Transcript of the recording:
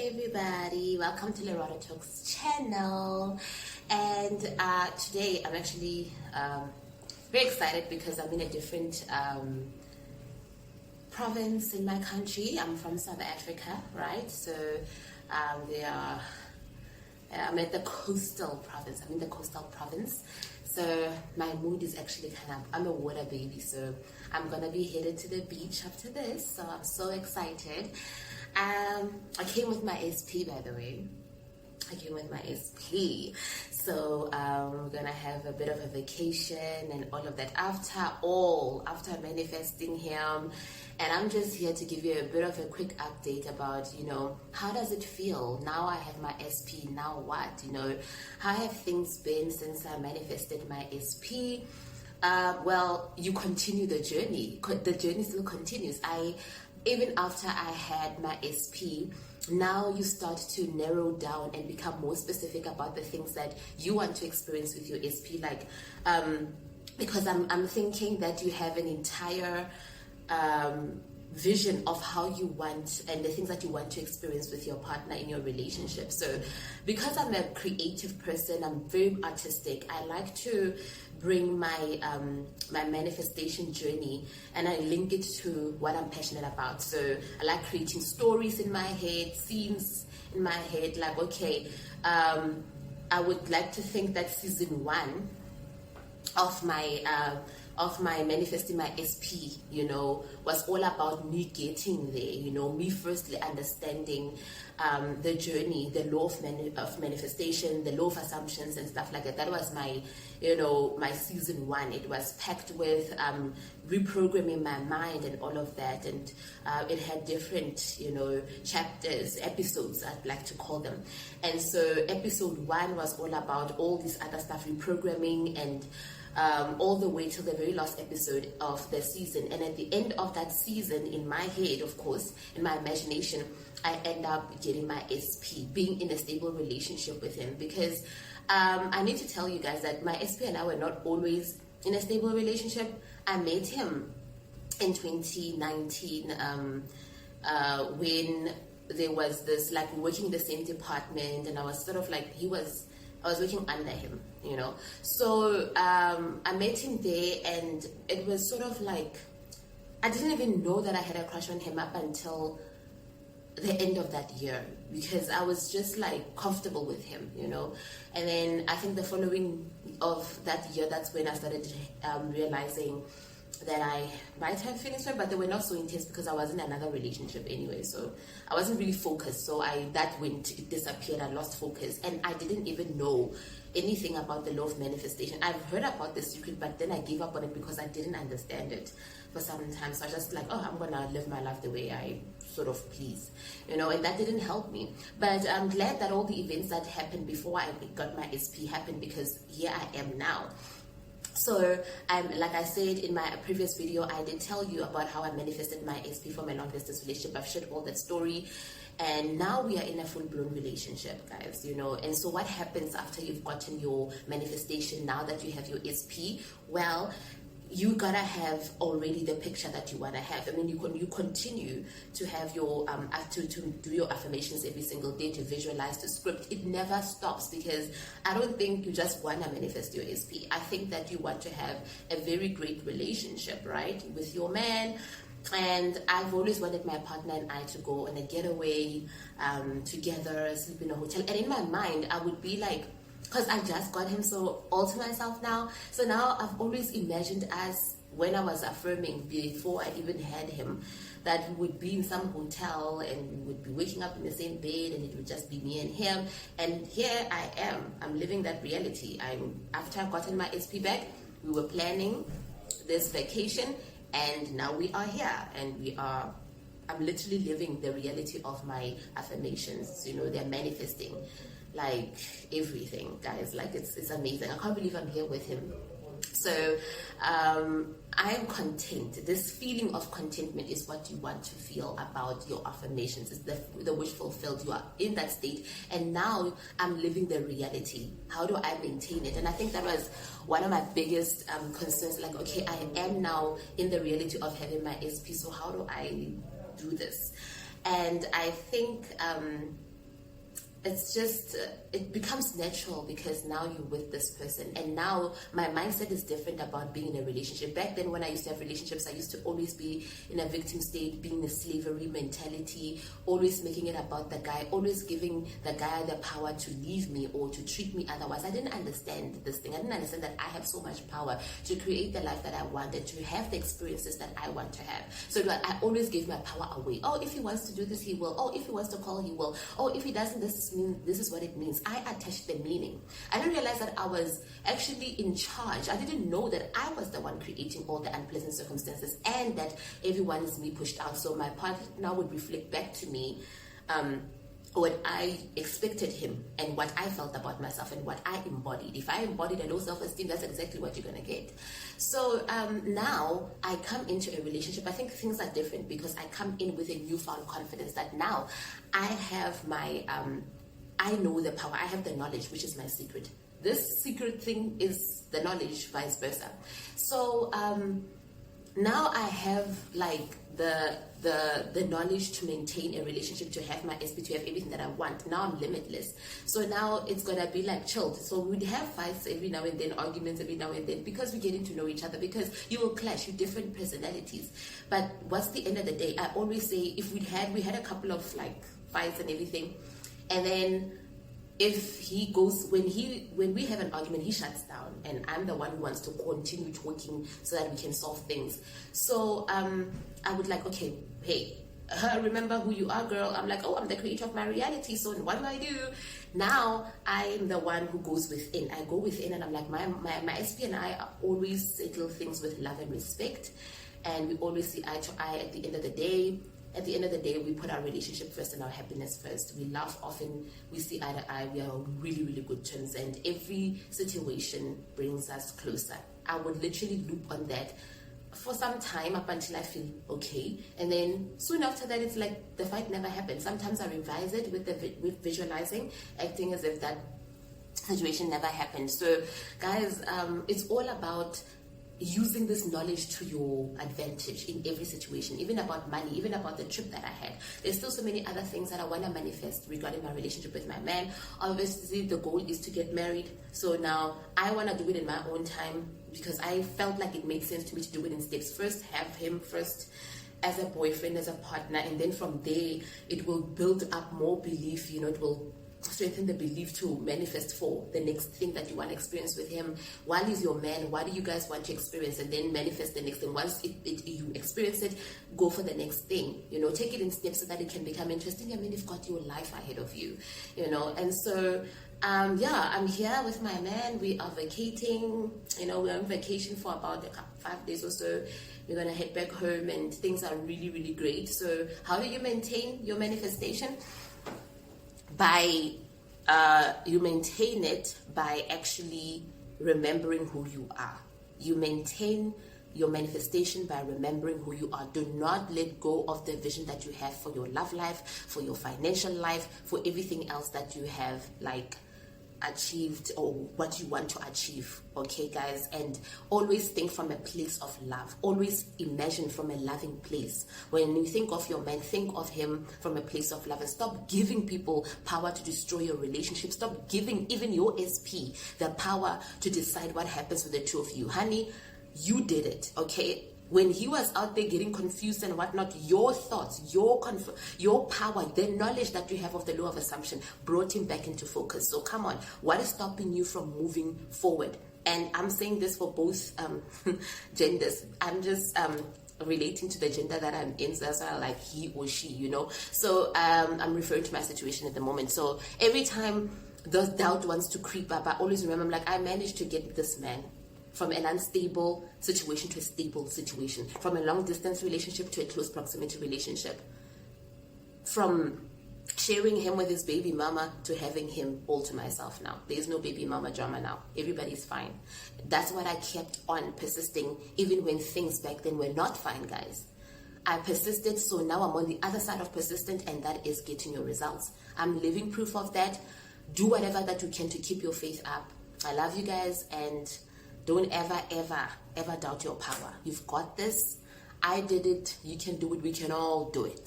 everybody, welcome to Lerato Talks channel. And today I'm actually very excited because I'm in a different province in my country. I'm from South Africa, right? So I'm at the coastal province. I'm in the coastal province. So my mood is actually I'm a water baby, so I'm gonna be headed to the beach after this. So I'm so excited. I came with my SP, by the way. I came with my SP. So we're gonna have a bit of a vacation and all of that after manifesting him. And I'm just here to give you a bit of a quick update about, how does it feel? Now I have my SP, now what? How have things been since I manifested my SP? Well, you continue the journey. The journey still continues. Even after I had my SP, now you start to narrow down and become more specific about the things that you want to experience with your SP. Because I'm thinking that you have an entire vision of how you want and the things that you want to experience with your partner in your relationship. So because I'm a creative person, I'm very artistic, I like to bring my my manifestation journey and I link it to what I'm passionate about. So I like creating stories in my head, scenes in my head, I would like to think that season 1 of my manifesting my SP, was all about me getting there, me firstly understanding the journey, the law of manifestation, the law of assumptions and stuff like that. That was my, my season 1. It was packed with reprogramming my mind and all of that. And it had different, chapters, episodes, I'd like to call them. And so episode 1 was all about all this other stuff, reprogramming, and all the way till the very last episode of the season. And at the end of that season, in my head, of course, in my imagination, I end up getting my SP, being in a stable relationship with him. Because I need to tell you guys that my SP and I were not always in a stable relationship. I met him in 2019 when there was this, working in the same department, and I was sort of I was working under him, So I met him there, and it was sort of I didn't even know that I had a crush on him up until the end of that year, because I was just comfortable with him, And then I think the following of that year, that's when I started realizing that I might have finished her, but they were not so intense because I was in another relationship anyway, so I wasn't really focused. So it disappeared. I lost focus, and I didn't even know anything about the law of manifestation. I've heard about the secret, but then I gave up on it because I didn't understand it for some time. So I was just I'm gonna live my life the way I sort of please, and that didn't help me. But I'm glad that all the events that happened before I got my SP happened, because here I am now. So, like I said in my previous video, I did tell you about how I manifested my SP from a long-distance relationship. I've shared all that story, and now we are in a full-blown relationship, guys, And so what happens after you've gotten your manifestation, now that you have your SP? Well, you gotta have already the picture that you want to have. I mean, you continue to have your to do your affirmations every single day, to visualize the script. It never stops, because I don't think you just want to manifest your SP. I think that you want to have a very great relationship, right, with your man. And I've always wanted my partner and I to go on a getaway together, sleep in a hotel. And in my mind, I would be because I just got him so all to myself now. So now I've always imagined us, when I was affirming, before I even had him, that we would be in some hotel and we would be waking up in the same bed, and it would just be me and him. And here I am. I'm living that reality. After I've gotten my SP back, we were planning this vacation, and now we are here, and I'm literally living the reality of my affirmations. They're manifesting everything, guys. It's amazing. I can't believe I'm here with him. So I am content. This feeling of contentment is what you want to feel about your affirmations. It's the wish fulfilled. You are in that state, and now I'm living the reality. How do I maintain it? And I think that was one of my biggest concerns. Okay, I am now in the reality of having my SP, so how do I do this? And I think it's just it becomes natural because now you're with this person, and now my mindset is different about being in a relationship. Back then, when I used to have relationships, I used to always be in a victim state, being a slavery mentality, always making it about the guy, always giving the guy the power to leave me or to treat me otherwise. I didn't understand this thing. I didn't understand that I have so much power to create the life that I wanted, to have the experiences that I want to have. So I always gave my power away. Oh, if he wants to do this, he will. Oh, if he wants to call, he will. Oh, if he doesn't, this is what it means. I attached the meaning. I didn't realize that I was actually in charge. I didn't know that I was the one creating all the unpleasant circumstances and that everyone is me pushed out. So my partner would reflect back to me what I expected him and what I felt about myself and what I embodied. If I embodied a low self-esteem, that's exactly what you're going to get. So now I come into a relationship. I think things are different because I come in with a newfound confidence that now I have my, I know the power. I have the knowledge, which is my secret. This secret thing is the knowledge, vice versa. So now I have like the knowledge to maintain a relationship, to have my SP, to have everything that I want. Now I'm limitless. So now it's gonna be like chilled. So we'd have fights every now and then, arguments every now and then, because we're getting to know each other, because you will clash with different personalities. But what's the end of the day? I always say, if we had a couple of like fights and everything, and then if he goes, when we have an argument, he shuts down, and I'm the one who wants to continue talking so that we can solve things. So I would like, okay, hey, remember who you are, girl. I'm like, oh, I'm the creator of my reality. So what do? Now I'm the one who goes within. I go within, and I'm like, my SP and I always settle things with love and respect, and we always see eye to eye at the end of the day. At the end of the day, we put our relationship first and our happiness first. We laugh often, we see eye to eye, we are on really, really good terms, and every situation brings us closer. I would literally loop on that for some time up until I feel okay, and then soon after that, it's like the fight never happened. Sometimes I revise it with visualizing, acting as if that situation never happened. So guys, it's all about using this knowledge to your advantage in every situation, even about money, even about the trip that I had. There's still so many other things that I want to manifest regarding my relationship with my man. Obviously, the goal is to get married. So now I want to do it in my own time because I felt like it made sense to me to do it in steps. First, have him first as a boyfriend, as a partner, and then from there, it will build up more belief, it will strengthen the belief to manifest for the next thing that you want to experience with him. While he's your man, what do you guys want to experience, and then manifest the next thing. Once you experience it, go for the next thing. Take it in steps so that it can become interesting. I mean, you've got your life ahead of you. And so I'm here with my man. We are vacating. We're on vacation for about 5 days or so. We're gonna head back home, and things are really, really great. So how do you maintain your manifestation? You maintain it by actually remembering who you are. You maintain your manifestation by remembering who you are. Do not let go of the vision that you have for your love life, for your financial life, for everything else that you have achieved or what you want to achieve. Okay, guys, and always think from a place of love. Always imagine from a loving place. When you think of your man, think of him from a place of love, and stop giving people power to destroy your relationship. Stop giving even your SP the power to decide what happens with the two of you. Honey, you did it, okay? When he was out there getting confused and whatnot, your thoughts, your power, the knowledge that you have of the law of assumption brought him back into focus. So come on, what is stopping you from moving forward? And I'm saying this for both genders. I'm just relating to the gender that I'm in, so that's why I like he or she, So I'm referring to my situation at the moment. So every time the doubt wants to creep up, I always remember, I'm like, I managed to get this man from an unstable situation to a stable situation, from a long distance relationship to a close proximity relationship, from sharing him with his baby mama to having him all to myself now. There's no baby mama drama now. Everybody's fine. That's what I kept on persisting, even when things back then were not fine, guys. I persisted, so now I'm on the other side of persistent, and that is getting your results. I'm living proof of that. Do whatever that you can to keep your faith up. I love you guys, and don't ever, ever, ever doubt your power. You've got this. I did it. You can do it. We can all do it.